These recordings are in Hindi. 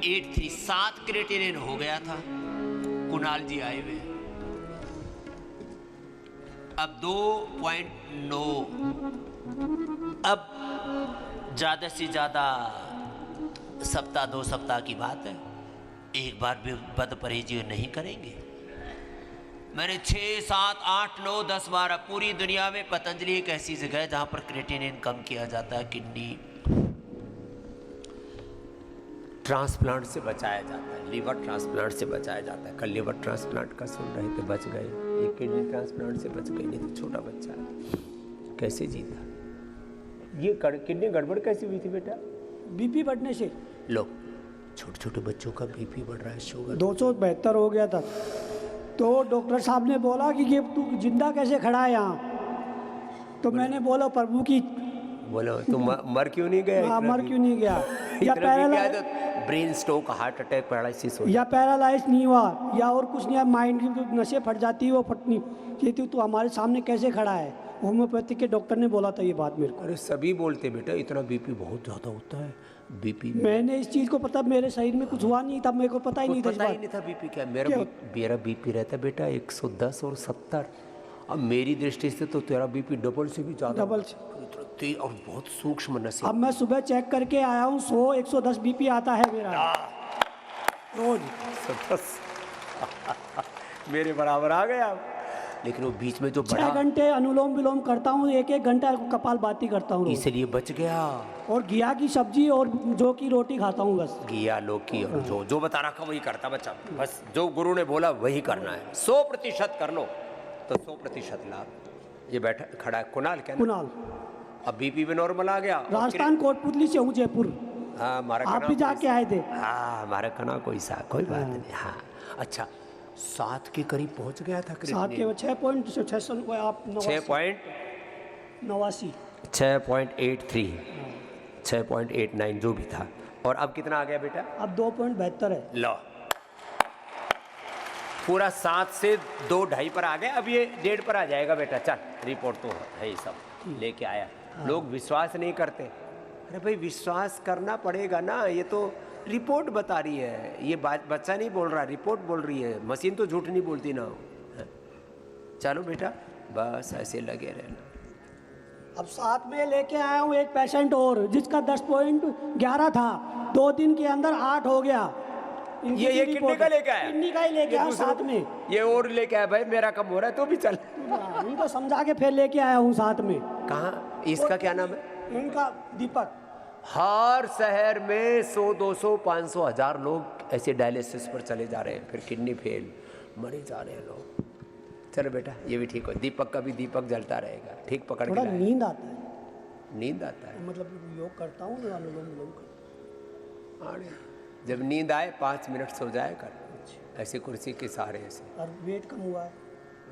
7.83 7 क्रिएटिनिन हो गया था। कुणाल जी आए हुए हैं। अब 2.9। अब ज्यादा से ज्यादा सप्ताह 2 सप्ताह की बात है, एक बार भी बद परहेजी नहीं करेंगे। मैंने 6, 7, 8, 9, 10 बार, पूरी दुनिया में पतंजलि एक ऐसी जगह है जहां पर क्रिएटिनिन कम किया जाता है, किडनी ट्रांसप्लांट से बचाया जाता है, लीवर ट्रांसप्लांट से बचाया जाता है। कल लीवर ट्रांसप्लांट का सुन रहे थे, बच गए। ये किडनी ट्रांसप्लांट से बच गए, नहीं तो छोटा बच्चा कैसे जीता। ये किडनी गड़बड़ कैसी हुई थी बेटा? बीपी बढ़ने से। लो, छोटे छोटे बच्चों का बीपी बढ़ रहा है, शुगर 272 हो गया था। तो डॉक्टर साहब ने बोला कि ये तू जिंदा कैसे खड़ा है यहाँ? तो मैंने बोला प्रभु की। बोलो तुम मर क्यों नहीं गया? हाँ, मर क्यों नहीं गया? या brain stroke, heart attack, paralysis हो, या पैरालाइज नहीं हुआ, या और कुछ नहीं, माइंड की नसें फट जाती है, वो फटनी ये तू हमारे सामने कैसे खड़ा है? होम्योपैथिक के डॉक्टर ने बोला था ये बात मेरे को। अरे सभी बोलते बेटा इतना बीपी बहुत ज़्यादा होता है। बीपी मैंने इस चीज़ को पता, मेरे शरीर में कुछ हुआ नहीं था, मेरे को पता ही नहीं था। पता ही नहीं था बीपी क्या। मेरा बीपी रहता बेटा 110 और 70। अब मेरी दृष्टि से तो तेरा बीपी डबल से भी ज़्यादा, डबल से तेज और बहुत सूक्ष्म नसें। अब मैं सुबह चेक करके आया हूँ, 100 110 बीपी आता है मेरा रोज। मेरे बराबर आ गया। लेकिन वो बीच में जो 6 घंटे अनुलोम विलोम करता हूँ, 1-1 घंटा कपालभाति करता हूँ, इसलिए बच गया। और घिया की सब्जी और जौ की रोटी खाता हूँ बस। घिया, लौकी और जो बता रखा वही करता बच्चा। बस जो गुरु ने बोला वही करना है। 100% कर लो तो 100% लाभ। ये बैठा खड़ा है कुणाल, क्या कुणाल। अब बीपी भी नॉर्मल आ गया। राजस्थान कोटपुतली से हूँ, जयपुर। हाँ, हमारा आप भी जाके आए थे। हाँ, हमारा कना कोई बात नहीं। हाँ, अच्छा 7 के करीब पहुंच गया था। 7 के 6.6 आप 89 6.83 6.89 जो भी था। और अब कितना आ गया बेटा? अब 2.72 है। लो, पूरा 7 से 2 2.5 पर आ गया। अब ये 1.5 पर आ जाएगा बेटा। चल, रिपोर्ट तो है ही, सब लेके आया। लोग विश्वास नहीं करते। अरे भाई विश्वास करना पड़ेगा ना, ये तो रिपोर्ट बता रही है। ये बच्चा नहीं बोल रहा, रिपोर्ट बोल रही है। मशीन तो झूठ नहीं बोलती ना। चलो बेटा, बस ऐसे लगे रहना। अब साथ में लेके आया हूँ एक पेशेंट और, जिसका 10.11 था, 2 दिन के अंदर 8 हो गया। ये किडनी का लेके आया? किडनी का ही लेके आया साथ में। ये और लेके आया भाई, मेरा कम हो रहा है तो भी चल। इनको समझा के फिर लेके आया हूँ साथ में। कहाँ? इसका क्या नाम है? इनका दीपक। हर शहर में 100, 200, 500, 1000 लोग ऐसे डायलिसिस पर चले जा रहे हैं, फिर किडनी फेल, मरे जा रहे हैं लोग। चलो बेटा, ये भी ठीक हो। दीपक का भी दीपक जलता रहेगा। ठीक पकड़ थोड़ा के नींद आता है। नींद आता है? मतलब योग करता हूँ, अनुलोम विलोम करता हूँ। जब नींद आए 5 मिनट सो जाए कर, ऐसे कुर्सी के सहारे ऐसे। और वेट कम हुआ है?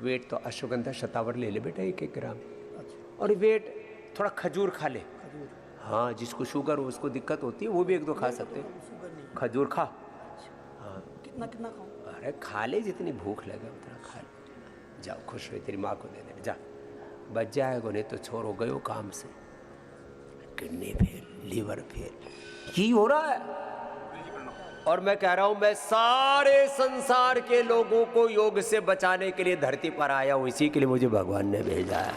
वेट तो अश्वगंधा शतावर ले ले बेटा 1-1 ग्राम। और वेट थोड़ा खजूर खा ले। हाँ, जिसको शुगर हो, उसको दिक्कत होती है, वो भी 1-2 खा सकते हैं। खजूर खा। हाँ, कितना खाऊं? अरे खा ले, जितनी भूख लगे उतना खा ले। जाओ, खुश रहे, तेरी माँ को दे देना। जा, बच जाएगा, नहीं तो छोड़ हो गए काम से। किडनी फेल, लीवर फेल, यही हो रहा है। और मैं कह रहा हूं, मैं सारे संसार के लोगों को योग से बचाने के लिए धरती पर आया हूं। इसी के लिए मुझे भगवान ने भेजा है।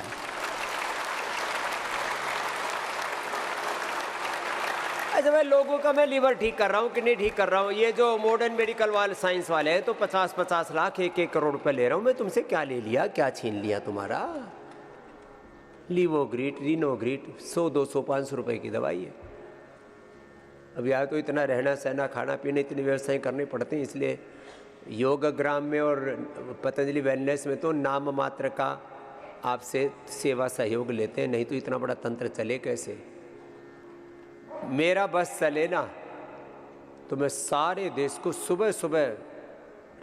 अच्छा, मैं लोगों का, मैं लीवर ठीक कर रहा हूँ, किडनी ठीक कर रहा हूँ। ये जो मॉडर्न मेडिकल वाले, साइंस वाले हैं, तो 50-50 लाख, 1-1 करोड़ रुपए ले रहा हूँ मैं तुमसे। क्या ले लिया, क्या छीन लिया तुम्हारा? लीवोग्रीट, रिनोग्रीट, 100, 200, 500 रुपए की दवाई है। अब यहाँ तो इतना रहना सहना, खाना पीना, इतनी व्यवस्थाएं करनी पड़ती हैं। इसलिए योगग्राम में और पतंजलि वेलनेस में तो नाम मात्र का आपसे सेवा सहयोग लेते हैं, नहीं तो इतना बड़ा तंत्र चले कैसे। मेरा बस चले ना तो मैं सारे देश को सुबह सुबह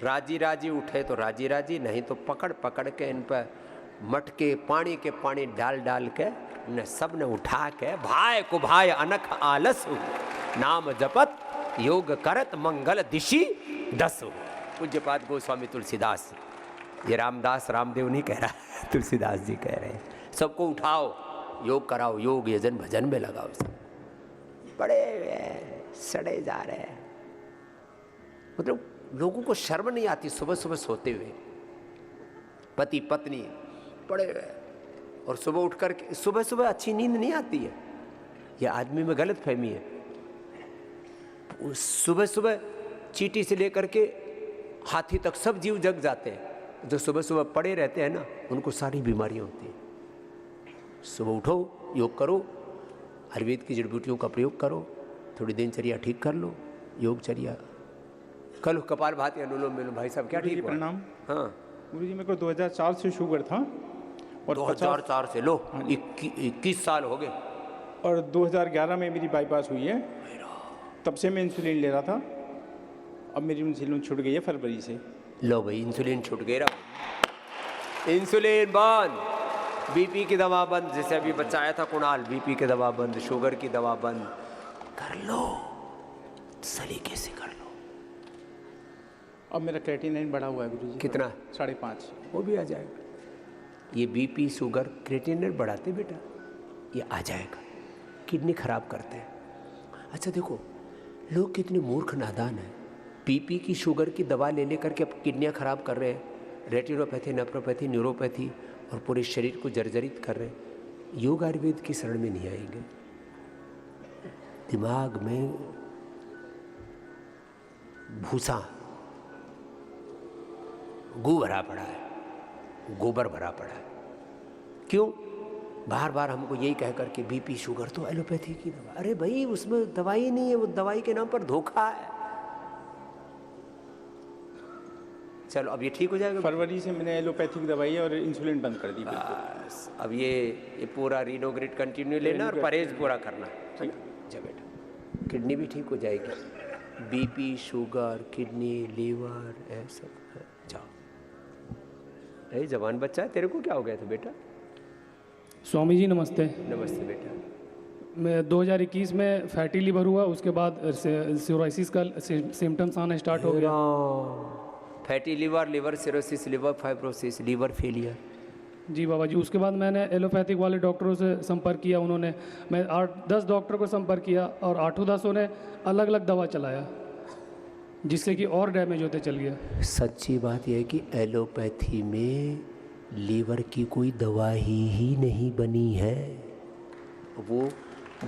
राजी राजी उठे तो राजी राजी, नहीं तो पकड़ पकड़ के इन पर मटके पानी के पानी डाल डाल के न सब ने उठा के भाई को भाई अनख आलस नाम जपत योग करत मंगल दिशि दसु। पूज्यपाद गोस्वामी तुलसीदास, ये रामदास रामदेव नहीं कह रहा है, तुलसीदास जी कह रहे हैं। सबको उठाओ, योग कराओ, योग यजन भजन में लगाओ। सब बड़े सड़े जा रहे हैं। मतलब लोगों को शर्म नहीं आती सुबह सुबह सोते हुए, पति पत्नी पड़े हुए और सुबह उठ कर के सुबह सुबह अच्छी नींद नहीं आती है। यह आदमी में गलत फहमी है। सुबह सुबह चींटी से लेकर के हाथी तक सब जीव जग जाते हैं। जो सुबह सुबह पड़े रहते हैं ना, उनको सारी बीमारियां होती हैं। सुबह उठो, योग करो, आयुर्वेद की जड़ी बूटियों का प्रयोग करो, थोड़ी दिनचर्या ठीक कर लो, योगचर्या कल कपाल भाती अनुलोम विलोम। भाई साहब क्या ठीक हुआ? प्रणाम। हाँ गुरु जी, मेरे को 2004 से शुगर था और 2004 से लो 21 साल हो गए। और 2011 में मेरी बाईपास हुई है। तब से मैं इंसुलिन ले रहा था। अब मेरी इंसुलिन छूट गई है फरवरी से। लो भाई इंसुलिन छूट गया, इंसुलिन बंद, बीपी की दवा बंद। जैसे अभी बचाया था कुणाल, बीपी की दवा बंद, शुगर की दवा बंद कर लो, सलीके से कर लो। अब मेरा क्रेटिनाइन बढ़ा हुआ है गुरु जी। कितना? 5.5। वो भी आ जाएगा। ये बीपी शुगर क्रेटिनिन बढ़ाते बेटा, ये आ जाएगा। किडनी खराब करते हैं। अच्छा देखो लोग कितने मूर्ख नादान हैं। बीपी की शुगर की दवा ले लेकर के अब किडनियाँ खराब कर रहे हैं, रेटिनोपैथी, नेफ्रोपैथी, न्यूरोपैथी और पूरे शरीर को जर्जरित कर रहे हैं। योग आयुर्वेद की शरण में नहीं आएंगे। दिमाग में भूसा गू भरा पड़ा है, गोबर भरा पड़ा है। क्यों? बार बार हमको यही कह करके बीपी शुगर तो एलोपैथी की दवा। अरे भाई उसमें दवाई नहीं है, वो दवाई के नाम पर धोखा है। चलो अब ये ठीक हो जाएगा। फरवरी से मैंने एलोपैथी की दवाई और इंसुलिन बंद कर दी। बस अब ये पूरा रीनोग्रिड कंटिन्यू लेना और परहेज पूरा करना। जा बेटा, किडनी भी ठीक हो जाएगी। बीपी शुगर किडनी लीवर ऐसा। जाओ। अरे जवान बच्चा है, तेरे को क्या हो गया था बेटा? स्वामी जी नमस्ते। नमस्ते बेटा। मैं 2021 में फैटी लीवर हुआ, उसके बाद सिरोसिस का सिम्टम्स आना स्टार्ट हो गया। Fatty liver, liver cirrhosis, liver fibrosis, liver failure. जी बाबा जी। उसके बाद मैंने एलोपैथिक वाले डॉक्टरों से संपर्क किया। उन्होंने, मैं 8-10 डॉक्टर को संपर्क किया और 8-10 ने अलग अलग दवा चलाया, जिससे कि और डैमेज होते चल गया। सच्ची बात यह है कि एलोपैथी में लीवर की कोई दवा ही नहीं बनी है। वो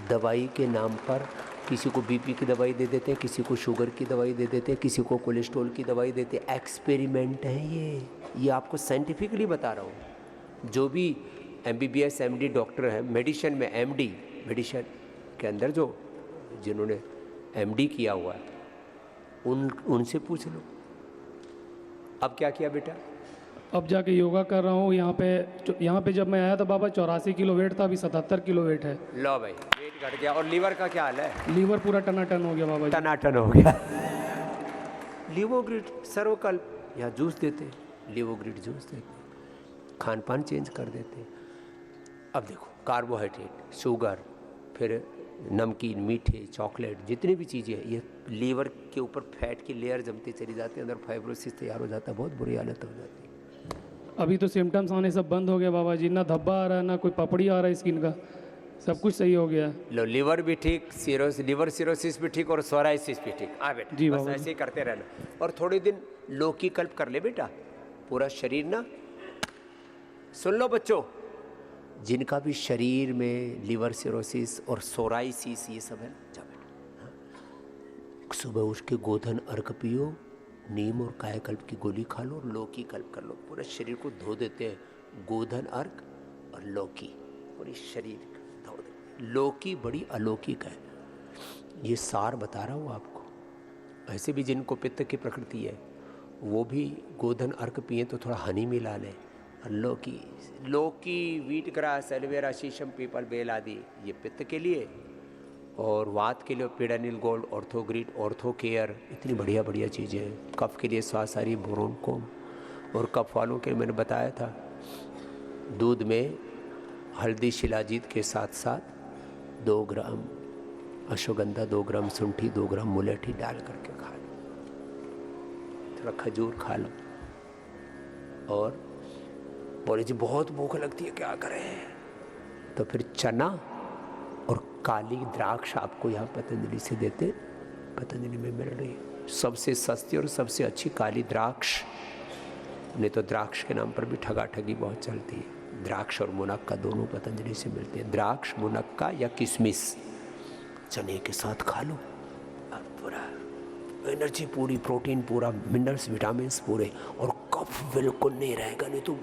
दवाई के नाम पर किसी को बीपी की दवाई दे देते हैं, किसी को शुगर की दवाई दे देते हैं, किसी को कोलेस्ट्रॉल की दवाई देते हैं। एक्सपेरिमेंट है ये आपको साइंटिफिकली बता रहा हूँ। जो भी MBBS MD डॉक्टर है, मेडिसिन में MD, मेडिसिन के अंदर जो जिन्होंने MD किया हुआ है उनसे पूछ लो। अब क्या किया बेटा? अब जाके योगा कर रहा हूँ। यहाँ पे जब मैं आया था बाबा 84 किलो वेट था, अभी 77 किलो वेट है। लो भाई वेट घट गया। और लीवर का क्या हाल है? लीवर पूरा टनाटन हो गया बाबा जी। टनाटन हो गया। लिवोग्रिड सर्वकल्प या जूस देते, लिवोग्रिड जूस देते, खान पान चेंज कर देते। अब देखो कार्बोहाइड्रेट, शुगर, फिर नमकीन, मीठे, चॉकलेट, जितनी भी चीज़ें हैं, ये लीवर के ऊपर फैट की लेयर जमती चली जाती है, अंदर फाइब्रोसिस तैयार हो जाता है, बहुत बुरी हालत हो जाती है। अभी तो सिम्टम्स आने सब बंद हो गया बाबा जी। ना धब्बा आ रहा है, ना कोई पपड़ी आ रहा है स्किन का, सब कुछ सही हो गया। लो लीवर भी ठीक, लिवर सिरोसिस भी ठीक और सोराइसिस भी ठीक। आ बेटा जी बस बाबा ऐसे ही करते रहना। और थोड़े दिन लौकी कल्प कर ले बेटा, पूरा शरीर ना। सुन लो बच्चों, जिनका भी शरीर में लिवर सिरोसिस और सोराइसिस ये सब है, जा बेटा सुबह उठ के गोधन अर्क पियो, नीम और कायाकल्प की गोली खा लो और लौकी कल्प कर लो। पूरे शरीर को धो देते हैं गोधन अर्क और लौकी, पूरे शरीर धो देते। लौकी बड़ी अलौकिक है, ये सार बता रहा हूँ आपको। ऐसे भी जिनको पित्त की प्रकृति है वो भी गोधन अर्क पिए तो थोड़ा हनी मिला लें। और लौकी, वीट ग्रास, एलोवेरा, शीशम, पीपल, बेल आदि ये पित्त के लिए, और वात के लिए पेडानिल गोल्ड, ऑर्थोग्रिड, ऑर्थो केयर, इतनी बढ़िया बढ़िया चीज़ें हैं। कफ के लिए स्वासारी, बोरोनकोम, और कफ वालों के लिए मैंने बताया था दूध में हल्दी शिलाजीत के साथ साथ 2 ग्राम अश्वगंधा, 2 ग्राम शुंठी, 2 ग्राम मुलेठी डाल करके खा लो, थोड़ा खजूर खा लो। और बोले जी बहुत भूख लगती है क्या करें? तो फिर चना और काली द्राक्ष आपको यहाँ पतंजलि से देते, पतंजलि में मिल रही है। सबसे सस्ती और सबसे अच्छी काली द्राक्ष, नहीं तो द्राक्ष के नाम पर भी ठगी बहुत चलती है। द्राक्ष और मुनक्का दोनों पतंजलि से मिलते हैं। द्राक्ष, मुनक्का या किशमिश चने के साथ खा लो, पूरा एनर्जी पूरी, प्रोटीन पूरा, मिनरल्स विटामिन्स पूरे, और कफ बिल्कुल नहीं रहेगा। नहीं तो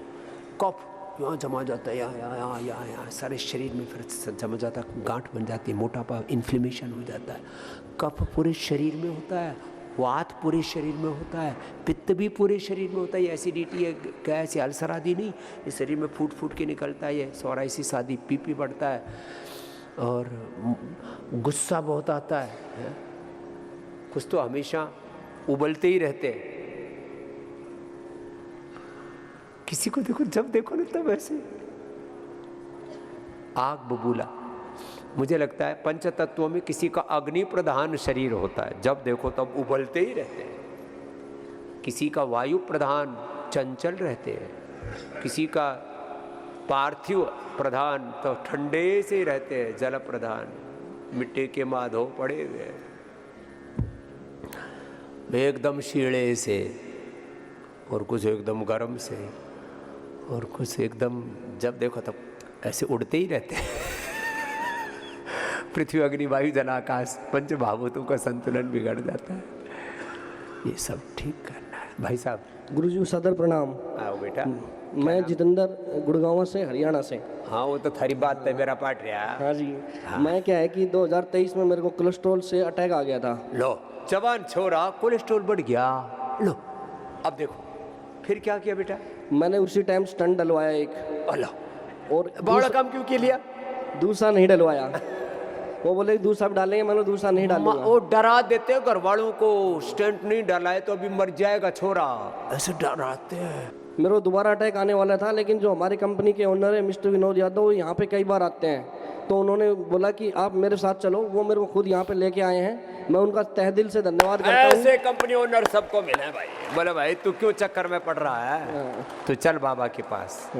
कफ यहाँ जमा जाता है, यहाँ सारे शरीर में फिर जमा जाता है, गांठ बन जाती है, मोटापा, इन्फ्लेमेशन हो जाता है। कफ पूरे शरीर में होता है, वात पूरे शरीर में होता है, पित्त भी पूरे शरीर में होता है। ये एसिडिटी है, गैस, अल्सर आदि नहीं, इस शरीर में फूट के निकलता है। ये सोराइसिस आदि, बीपी बढ़ता है, और गुस्सा बहुत आता है। कुछ तो हमेशा उबलते ही रहते हैं। किसी को देखो, जब देखो ना तब ऐसे आग बबूला। मुझे लगता है पंच तत्वों में किसी का अग्नि प्रधान शरीर होता है, जब देखो तब उबलते ही रहते हैं। किसी का वायु प्रधान चंचल रहते हैं, किसी का पार्थिव प्रधान तो ठंडे से रहते हैं, जल प्रधान मिट्टी के माधो पड़े हुए एकदम शीड़े से, और कुछ एकदम गर्म से, और कुछ एकदम जब देखो तब ऐसे उड़ते ही रहते हैं। पृथ्वी, अग्नि, वायु, जल, आकाश, पंच भाभूतों का संतुलन बिगड़ जाता है। ये सब ठीक करना है। भाई साहब। गुरुजी सदर प्रणाम। आओ बेटा। मैं जितेंद्र, गुड़गांव से, हरियाणा से। हाँ, वो तो थारी बात है, मेरा पाठ रहा। हाँ जी। हाँ। मैं क्या है कि 2023 में मेरे को कोलेस्ट्रॉल से अटैक आ गया था। लो, जवान छोरा, कोलेस्ट्रॉल बढ़ गया। लो, अब देखो फिर क्या किया बेटा? मैंने उसी टाइम स्टंट डलवाया एक। अल्लाह। और बड़ा काम क्यों किया लिया? दूसरा नहीं डलवाया। वो बोले दूसरा डालेंगे, मैंने दूसरा नहीं डालूंगा। वो डरा देते हैं घर वालों को, स्टंट नहीं डलाए तो अभी मर जाएगा छोरा, ऐसे डराते हैं। मेरे को दोबारा अटैक आने वाला था, लेकिन जो हमारी कंपनी के ओनर है मिस्टर विनोद यादव, वो यहाँ पे कई बार आते हैं, तो उन्होंने बोला कि आप मेरे साथ चलो। वो मेरे को खुद यहाँ पे लेके आए हैं। मैं उनका तहे दिल से धन्यवाद करता हूँ। ऐसे कंपनी ओनर सबको मिले भाई। बोले भाई तू क्यों चक्कर में पड़ रहा है, तो चल बाबा के पास।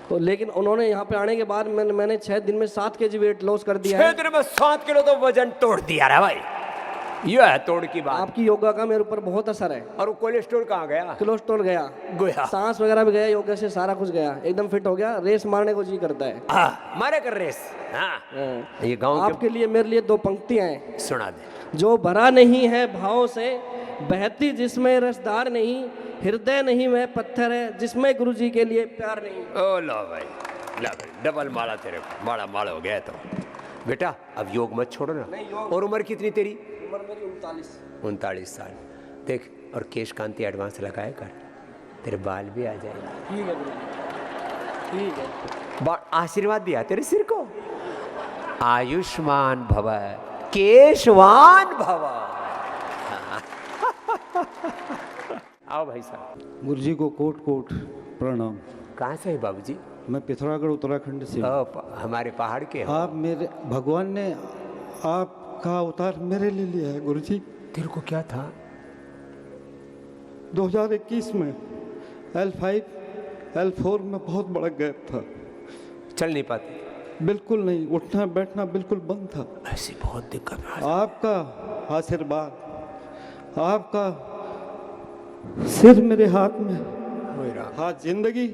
तो लेकिन उन्होंने यहाँ पे आने के बाद मैंने 6 दिन में 7 kg वेट लॉस कर दिया है। 6 दिन में 7 किलो तो वजन तोड़ दिया रे भाई, ये है तोड़ की बात। आपकी योगा का मेरे ऊपर बहुत असर है। और वो कोलेस्ट्रॉल कहाँ गया? कोलेस्ट्रॉल गया, सांस वगैरह भी गया, योगा से सारा कुछ गया, एकदम फिट हो गया। रेस मारने को जी करता है। मारे कर रेस। हाँ। ये गांव आपके लिए, मेरे लिए 2 पंक्तियां हैं, सुना दे। जो भरा नहीं है भाव से, बहती जिसमें रसदार नहीं, हृदय नहीं वह पत्थर है, जिसमें गुरु जी के लिए प्यार नहीं। ओ लो भाई, डबल माला तेरे को, माला हो गया। तो बेटा अब योग मत छोड़ो ना। और उम्र कितनी तेरी? उम्र मेरी 39 साल। देख, और केश कांति एडवांस लगाया कर, तेरे बाल भी आ जाएंगे। ठीक है गुरु, ठीक है। आशीर्वाद दिया तेरे सिर को। आयुष्मान भव, केशवान भव। आओ भाई साहब। गुरुजी को कोट कोट प्रणाम। कहाँ से है बाबूजी? मैं पिथौरागढ़ उत्तराखंड से हूँ। हमारे पहाड़ के हो। आप मेरे, भगवान ने आपका अवतार मेरे लिए लिया है गुरुजी। तेरे को क्या था? 2021 में L5 L4 में बहुत बड़ा गैप था। चल नहीं पाते? बिल्कुल नहीं, उठना बैठना बिल्कुल बंद था। ऐसी बहुत दिक्कत है। आपका आशीर्वाद, आपका सिर मेरे हाथ में, हाथ जिंदगी।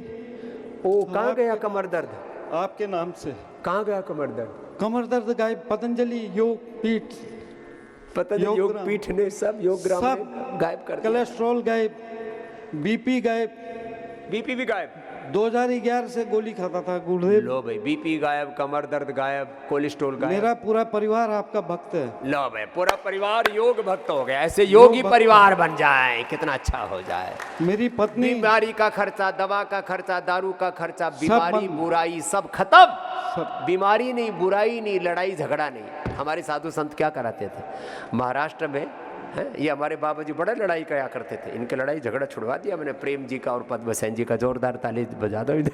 ओ, कहाँ गया कमर दर्द? आपके नाम से। कहाँ गया कमर दर्द? कमर दर्द गायब। पतंजलि योग पीठ, पतंजलि योग पीठ ने सब योग ग्राम सब गायब कर दिया। कोलेस्ट्रॉल गायब, बीपी गायब। बीपी भी गायब। 2011 से गोली खाता था गुरुदेव। लो भाई, बीपी गायब, कमर दर्द गायब, कोलेस्ट्रॉल गायब। मेरा पूरा परिवार आपका भक्त है। लो भाई, पूरा परिवार योग भक्त हो गया। ऐसे योगी परिवार बन जाए, कितना अच्छा हो जाए। मेरी पत्नी, बीमारी का खर्चा, दवा का खर्चा, दारू का खर्चा, बीमारी बुराई सब खत्म। बीमारी नहीं, बुराई नहीं, लड़ाई झगड़ा नहीं। हमारे साधु संत क्या कराते थे महाराष्ट्र में, है? ये हमारे बाबा जी बड़ा लड़ाई करा करते थे। इनके लड़ाई झगड़ा छुड़वा दिया मैंने। प्रेम जी का और पद्मसेन जी का जोरदार ताली बजा दो इधर।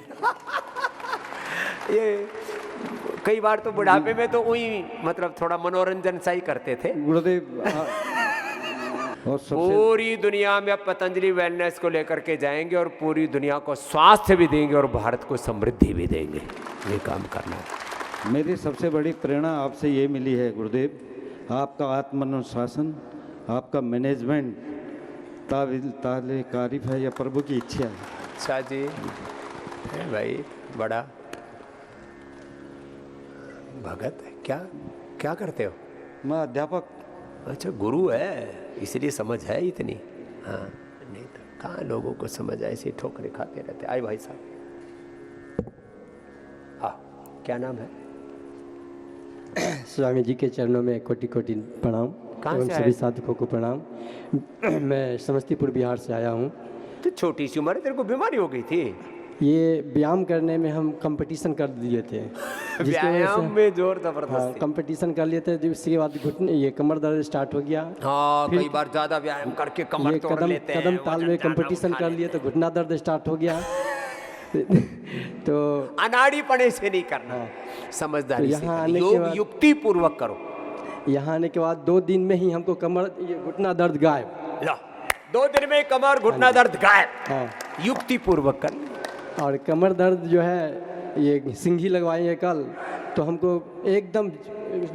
ये कई बार तो बुढ़ापे में तो वही मतलब थोड़ा मनोरंजन सा ही करते थे गुरुदेव। और पूरी दुनिया में अब पतंजलि वेलनेस को लेकर के जाएंगे और पूरी दुनिया को स्वास्थ्य भी देंगे और भारत को समृद्धि भी देंगे। ये काम करना है। मेरी सबसे बड़ी प्रेरणा आपसे ये मिली है गुरुदेव, आपका आत्मानुशासन, आपका मैनेजमेंट ताले तारीफ है या प्रभु की इच्छा है। अच्छा जी, है भाई बड़ा भगत है। क्या क्या करते हो? मैं अध्यापक। अच्छा, गुरु है इसलिए समझ है इतनी। हाँ, नहीं तो कहाँ लोगों को समझ आए, ऐसे ठोकरे खाते रहते। आए भाई साहब, हाँ क्या नाम है? स्वामी जी के चरणों में कोटि कोटि प्रणाम कहाँ एवं से आए सभी थे? साधकों को प्रणाम। मैं समस्तीपुर बिहार से आया हूँ। तो छोटी सी उम्र है, तेरे को बीमारी हो गई थी? ये व्यायाम करने में हम कंपटीशन कर दिए थे, जिसकी वजह व्यायाम से में जोर हाँ जबरदस्ती। कंपटीशन कर लिए थे। जिसके बाद घुटने ये कमर दर्द स्टार्ट हो गया। हाँ, फिर कई बार ज्यादा व्यायाम करके कमर ये तोड़ कदम लेते हैं, कदम ताल वजन में ज्यादा कंपटीशन उठा कर लेते लिए तो हैं। घुटना दर्द स्टार्ट हो गया। तो अनाड़ी पने से नहीं करना, समझदारी तो से यहाँ करना। आने के योग बाद- युक्ति पूर्वक करो। यहाँ आने के बाद 2 दिन में ही हमको कमर ये घुटना दर्द गायब। लो, 2 दिन में कमर घुटना दर्द गायब। हाँ, युक्ति पूर्वक कर। और कमर दर्द जो है ये सिंघी लगवाई है कल, तो हमको एकदम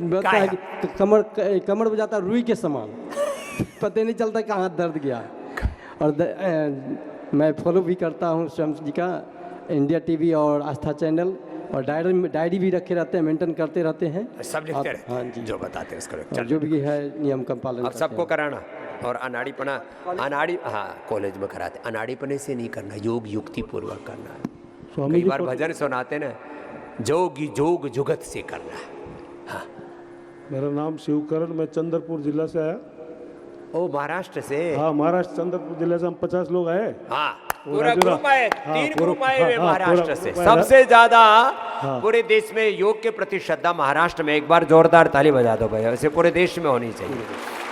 लगता है कि कमर बजाता रुई के समान। पता नहीं चलता कहाँ दर्द गया। और मैं फॉलो भी करता हूँ स्वयं जी का इंडिया टीवी और आस्था चैनल, और डायरी भी रखे रहते हैं, मेंटेन करते रहते हैं। सब लिखते रहते हाँ हैं, जी, जो बताते हैं उसको और चल। जो भी है नियम का पालन अब करते सबको हैं। कराना। और अनाड़ीपना, अनाड़ी हाँ कॉलेज में कराते। अनाड़ीपने से नहीं करना, योग युक्ति पूर्वक करना है। स्वामी कई बार भजन सुनाते ना, जोगी जोग जुगत से करना है। हाँ, मेरा नाम शिवकरण, मैं चंद्रपुर जिला से आया। ओ महाराष्ट्र से। हाँ, महाराष्ट्र चंद्रपुर जिले से हम 50 लोग आए। हाँ, पूरा पूरा पूरा- ग्रुप आए, हाँ, 3 पूरा- ग्रुप आए हाँ, हुए हाँ, महाराष्ट्र पूरा से। ग्रुप आया। सबसे ज्यादा पूरे देश में योग के प्रति श्रद्धा महाराष्ट्र में। एक बार जोरदार ताली बजा दो भाई, ऐसे पूरे देश में होनी चाहिए।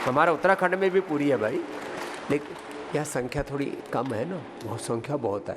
हमारा उत्तराखंड में भी पूरी है भाई, लेकिन यह संख्या थोड़ी कम है ना, बहुत संख्या बहुत है।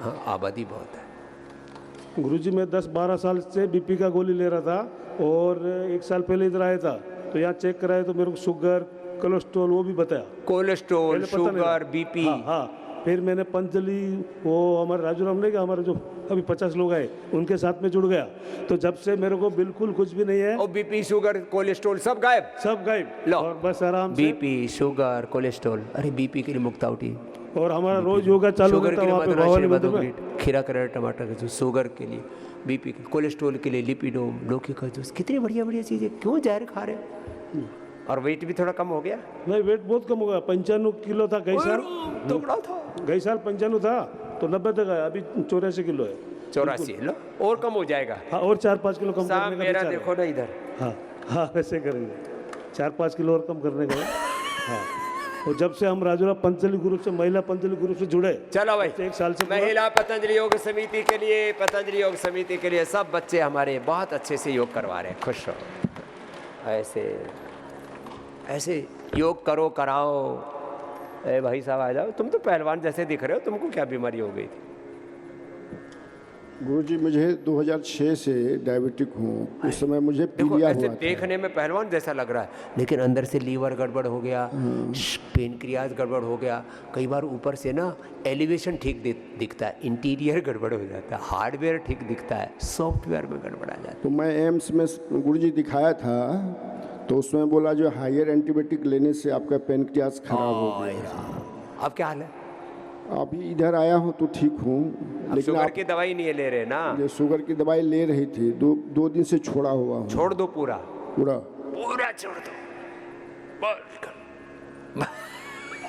हाँ, आबादी बहुत है। गुरुजी मैं 10-12 साल से बीपी का गोली ले रहा था, और 1 साल पहले इधर आया था, तो यहाँ चेक कराया तो मेरे को शुगर कोलेस्ट्रॉल वो भी बताया। कोलेस्ट्रॉल, पहले पता नहीं शुगर, था। बीपी। हाँ, हाँ। फिर मैंने पंचली, वो हमारे राजूराम ने क्या, हमारे जो अभी 50 लोग आए उनके साथ में जुड़ गया। तो जब से मेरे को बिल्कुल कुछ भी नहीं है, और बीपी, शुगर, कोलेस्ट्रॉल सब गायब। सब गायब। लो। और बस आराम से। BP, sugar, cholesterol. अरे बीपी के लिए मुक्तावटी, और हमारा रोज योगा चालू शुगर रहता के है लिए वहाँ पे मदुरा भवानी श्री मंदिर में। मधुग्रीट, खीरा करेला टमाटर का जूस, शुगर के लिए, बीपी के, कोलेस्ट्रॉल के लिए लिपिडोम, लौकी का जूस। कितनी बढ़िया बढ़िया चीज़ें, क्यों जहर खा रहे हो? और वेट भी थोड़ा कम हो गया। नहीं, वेट बहुत कम हो गया। 95 किलो था गई साल। तो बड़ा था। गई साल 95 था, तो 90 तक आया। अभी 84 किलो है। 84 लो, और कम हो जाएगा। हाँ, और 4-5 किलो कम साहब करने का मेरा विचार है। देखो ना इधर। हाँ हाँ, वैसे करेंगे। 4-5 किलो और कम करने का है। हाँ, और जब से हम राजूरा पंचली ग्रुप से, महिला पंचली ग्रुप से जुड़े, चलो भाई, 1 साल से पूरा- महिला पतंजलि योग समिति के लिए, पतंजलि योग समिति के लिए सब बच्चे हमारे बहुत अच्छे से योग करवा रहे हैं। खुश रहो। ऐसे योग करो, कराओ। ए भाई साहब आ जाओ, तुम तो पहलवान जैसे दिख रहे हो, तुमको क्या बीमारी हो गई थी? गुरुजी मुझे 2006 से डायबिटिक हूँ। उस समय मुझे देखो पीलिया ऐसे हुआ था। देखने में पहलवान जैसा लग रहा है, लेकिन अंदर से लीवर गड़बड़ हो गया, पेनक्रियाज गड़बड़ हो गया। कई बार ऊपर से ना एलिवेशन ठीक दिखता है, इंटीरियर गड़बड़ हो जाता है, हार्डवेयर ठीक दिखता है, सॉफ्टवेयर में गड़बड़ आ जाता है। तो मैं एम्स में गुरुजी दिखाया था, तो उसमें बोला जो हायर एंटीबायोटिक लेने से आपका पेनक्रियाज खराब हो गया। अब क्या हाल है? अभी इधर आया हूँ तो ठीक हूँ, अब लेकिन शुगर आप की दवाई नहीं ले रहे ना? ये शुगर की दवाई ले रही थी, 2 दिन से छोड़ा हुआ हूँ। छोड़ दो पूरा, पूरा पूरा छोड़ दो।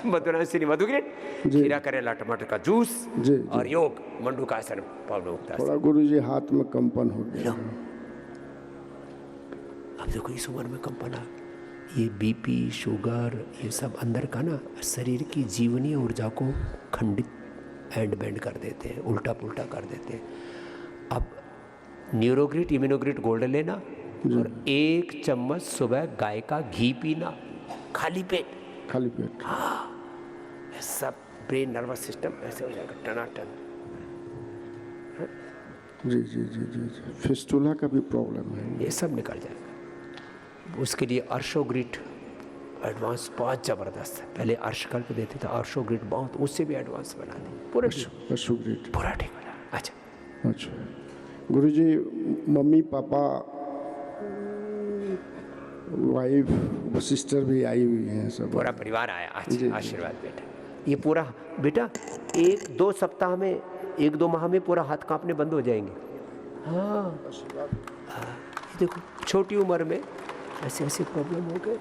मधुरा श्री मधुग्रीट, जी। खीरा करेला टमाटर का जूस जी, जी। और योग मंडूकासन पावनोक्ता। थोड़ा गुरुजी हाथ में कंपन हो गया। अब देखो इस उम्र में कंपन आ, ये बीपी, शुगर, ये सब अंदर का ना शरीर की जीवनीय ऊर्जा को खंडित एंड बेंड कर देते हैं, उल्टा पुल्टा कर देते हैं। अब न्यूरोग्रिट, इम्यूनोग्रिट गोल्ड लेना और 1 चम्मच सुबह गाय का घी पीना, खाली पेट। खाली पेट। ये सब ब्रेन नर्वस सिस्टम ऐसे हो जाएगा टनाटन। जी जी जी जी जी। फिस्टुला का भी प्रॉब्लम है। ये सब निकल जाएगा। उसके लिए अर्शोग्रिट एडवांस बहुत ज़बरदस्त है। पहले अर्शकल्प देते थे, अर्शोग्रिट बहुत, उससे भी एडवांस बना दी, पूरा शुगर। पूरा ठीक हो जाए। अच्छा, अच्छा गुरुजी, मम्मी पापा वाइफ सिस्टर भी आई हुई हैं सब। पूरा परिवार आया। अच्छा, आशीर्वाद बेटा। ये पूरा बेटा 1-2 सप्ताह में 1-2 माह में पूरा हाथ कांपने बंद हो जाएंगे। हाँ, देखो छोटी उम्र में ऐसे ऐसे प्रॉब्लम हो गए।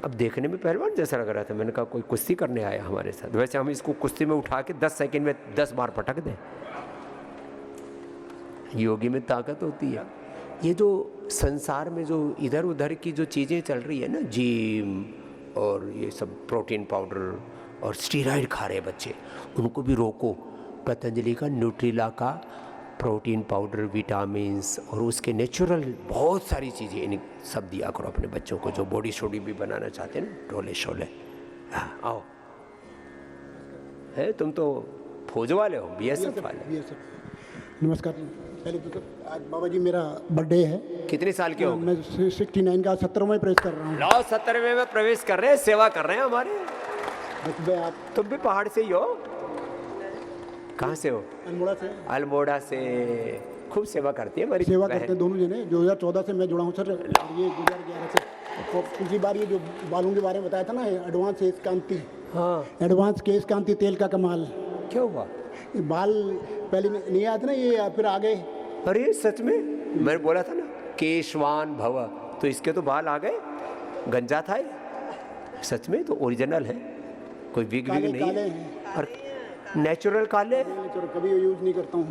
अब देखने में पहलवान जैसा लग रहा था। मैंने कहा कोई कुश्ती करने आया हमारे साथ। वैसे हम इसको कुश्ती में उठा के 10 सेकंड में 10 बार पटक दें। योगी में ताकत होती है। ये जो संसार में जो इधर उधर की जो चीज़ें चल रही है ना, जिम और ये सब प्रोटीन पाउडर और स्टीरॉइड खा रहे बच्चे, उनको भी रोको। पतंजलि का न्यूट्रिला का प्रोटीन पाउडर, विटामिन्स और उसके नेचुरल बहुत सारी चीज़ें इन सब दिया करो अपने बच्चों को, जो बॉडी शोडी भी बनाना चाहते हैं ना, टोले शोले। हाँ, आओ। है तुम तो फौज वाले हो, BSF वाले। नमस्कार। पहले तो आज बाबा जी मेरा बर्थडे है। कितने साल के हो? मैं 69 का 70 में प्रवेश कर रहा हूँ। लो 70वें में प्रवेश कर रहे हैं, सेवा कर रहे हैं हमारे। आप तुम भी पहाड़ से ही हो? कहाँ से हो? अल्मोड़ा से। अल्मोड़ा से। खूब सेवा करती है हमारी सेवा करते हैं दोनों जने। 2014 से मैं जुड़ा हूँ सर। ये 2011 से। तो पिछली बार ये जो बालों के बारे में बताया था ना, एडवांस केश कांति। हाँ, एडवांस केश कांति तेल का कमाल। क्या हुआ? ये बाल पहले नहीं आए थे ना, ये फिर आ गए। अरे सच में? मैंने बोला था ना केशवान भव, तो इसके तो बाल आ गए। गंजा था ये। सच में तो ओरिजिनल है, कोई विग विग नहीं काले है। हैं। और नेचुरल काले। कभी यूज नहीं करता हूँ,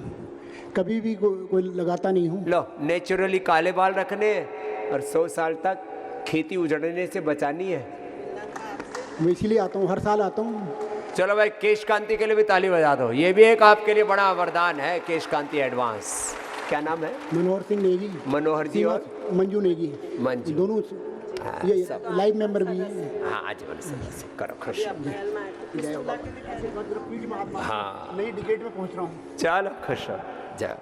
कभी भी कोई लगाता नहीं हूँ। लो नेचुरली काले बाल रखने हैं और 100 साल तक खेती उजड़ने से बचानी है। मैं इसीलिए आता हूँ, हर साल आता हूँ। चलो भाई, केश कांति के लिए भी ताली बजा दो। ये भी एक आपके लिए बड़ा वरदान है, केश कांति एडवांस। क्या नाम है? मनोहर सिंह नेगी। मनोहर जी और मंजू नेगी। मंजू दोनों हाँ, ये सब। लाइव मेंबर भी हैं। हाँ, आज बन से करो खुश। हाँ, नई डिकेट में पहुंच रहा हूँ। चलो खुश हो जाओ।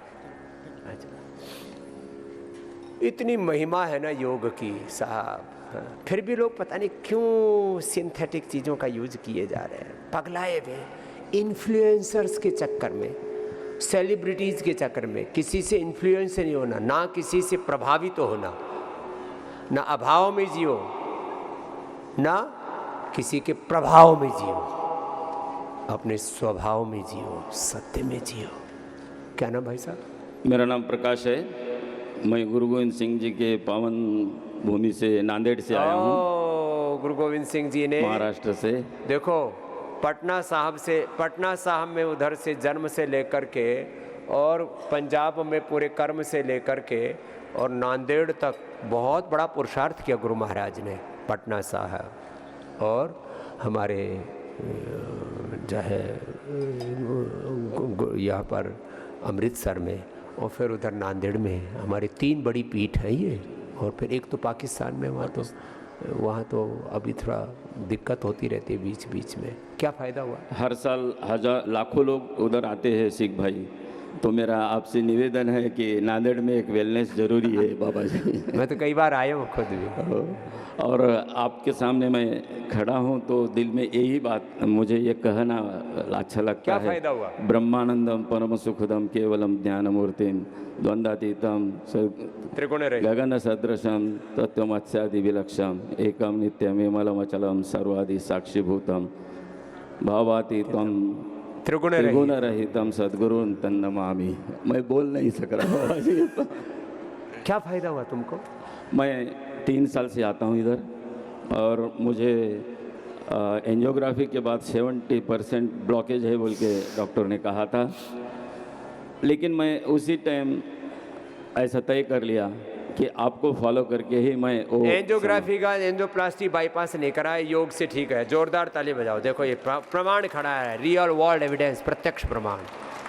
इतनी महिमा है ना योग की साहब। हाँ, फिर भी लोग पता नहीं क्यों सिंथेटिक चीज़ों का यूज किए जा रहे हैं, पगलाए हुए। इन्फ्लुएंसर्स के चक्कर में, सेलिब्रिटीज़ के चक्कर में किसी से इन्फ्लुएंस नहीं होना, ना किसी से प्रभावित होना, ना अभाव में जियो, ना किसी के प्रभाव में जियो, अपने स्वभाव में जियो, सत्य में जियो। क्या नाम भाई साहब? मेरा नाम प्रकाश है। मैं गुरु गोविंद सिंह जी के पावन भूमि से, नांदेड़ से आया हूँ। गुरु गोविंद सिंह जी ने महाराष्ट्र से। देखो पटना साहब में उधर से जन्म से लेकर के, और पंजाब में पूरे कर्म से लेकर के, और नांदेड़ तक बहुत बड़ा पुरुषार्थ किया गुरु महाराज ने। पटना साहब और हमारे जो है यहाँ पर अमृतसर में, और फिर उधर नांदेड़ में हमारी 3 बड़ी पीठ है ये। और फिर एक तो पाकिस्तान में, वहाँ तो अभी थोड़ा दिक्कत होती रहती है बीच बीच में। क्या फ़ायदा हुआ? हर साल लाखों लोग उधर आते हैं सिख भाई। तो मेरा आपसे निवेदन है कि नांदेड़ में एक वेलनेस जरूरी है बाबा जी। मैं तो कई बार आया हूँ खुद भी। और आपके सामने मैं खड़ा हूँ तो दिल में यही बात मुझे ये कहना अच्छा लगता क्या है। क्या फायदा हुआ? ब्रह्मानंदम परम सुखदम केवलम ज्ञानमूर्तिम द्वंद्वातीतम गगन सदृशम तत्वमत्स्यादि विलक्षम एकम नित्यम विमलमचलम सर्वादि साक्षीभूतम भावातीतम त्रिगुण रहितम सद्गुरु तन्नमामि। मैं बोल नहीं सक रहा हूँ। क्या फ़ायदा हुआ तुमको? मैं 3 साल से आता हूँ इधर, और मुझे एंजियोग्राफी के बाद 70% ब्लॉकेज है बोल के डॉक्टर ने कहा था। लेकिन मैं उसी टाइम ऐसा तय कर लिया कि आपको फॉलो करके ही मैं एंजियोग्राफी का एंजियोप्लास्टी बाईपास नहीं करा है, योग से ठीक है। जोरदार ताली बजाओ। देखो ये प्रमाण खड़ा है, रियल वर्ल्ड एविडेंस, प्रत्यक्ष प्रमाण।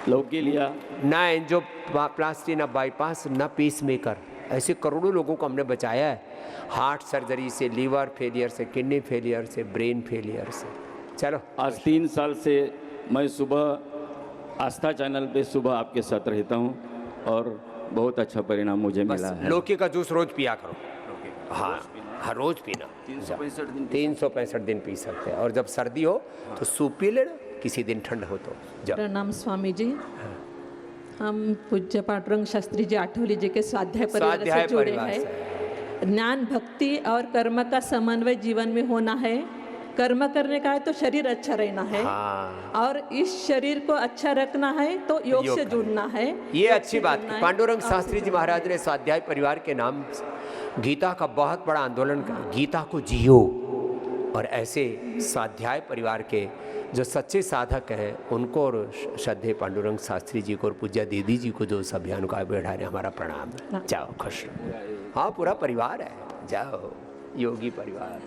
लौकी लिया ना एंजियोप्लास्टी, ना बाईपास, ना पीस मेकर। ऐसे करोड़ों लोगों को हमने बचाया है, हार्ट सर्जरी से, लीवर फेलियर से, किडनी फेलियर से, ब्रेन फेलियर से। चलो आज 3 साल से मैं सुबह आस्था चैनल पे सुबह आपके साथ रहता हूँ, और बहुत अच्छा परिणाम मुझे मिला है। लौकी का जूस रोज पिया करो। हाँ हाँ, रोज पीना। 365 दिन पी सकते हैं। और जब सर्दी हो तो सूप पी लेना, किसी दिन ठंड हो तो। प्रणाम स्वामी जी। हम पूज्य पांडुरंग शास्त्री जी आठवले जी के स्वाध्याय परिवार से जुड़े हैं। ज्ञान, भक्ति और कर्म का समन्वय जीवन में होना है। कर्म करने का है तो शरीर अच्छा रहना है, और इस शरीर को अच्छा रखना है तो योग से जुड़ना है। ये अच्छी बात की। पांडुरंग शास्त्री जी महाराज ने स्वाध्याय परिवार के नाम गीता का बहुत बड़ा आंदोलन करा, गीता को जियो। और ऐसे स्वाध्याय परिवार के जो सच्चे साधक हैं उनको, और श्रद्धेय पांडुरंग शास्त्री जी को और पूज्य दीदी जी को जो इस अभियान को आगे बढ़ा रहे हैं, हमारा प्रणाम। जाओ खुश। हाँ, पूरा परिवार है, जाओ योगी परिवार।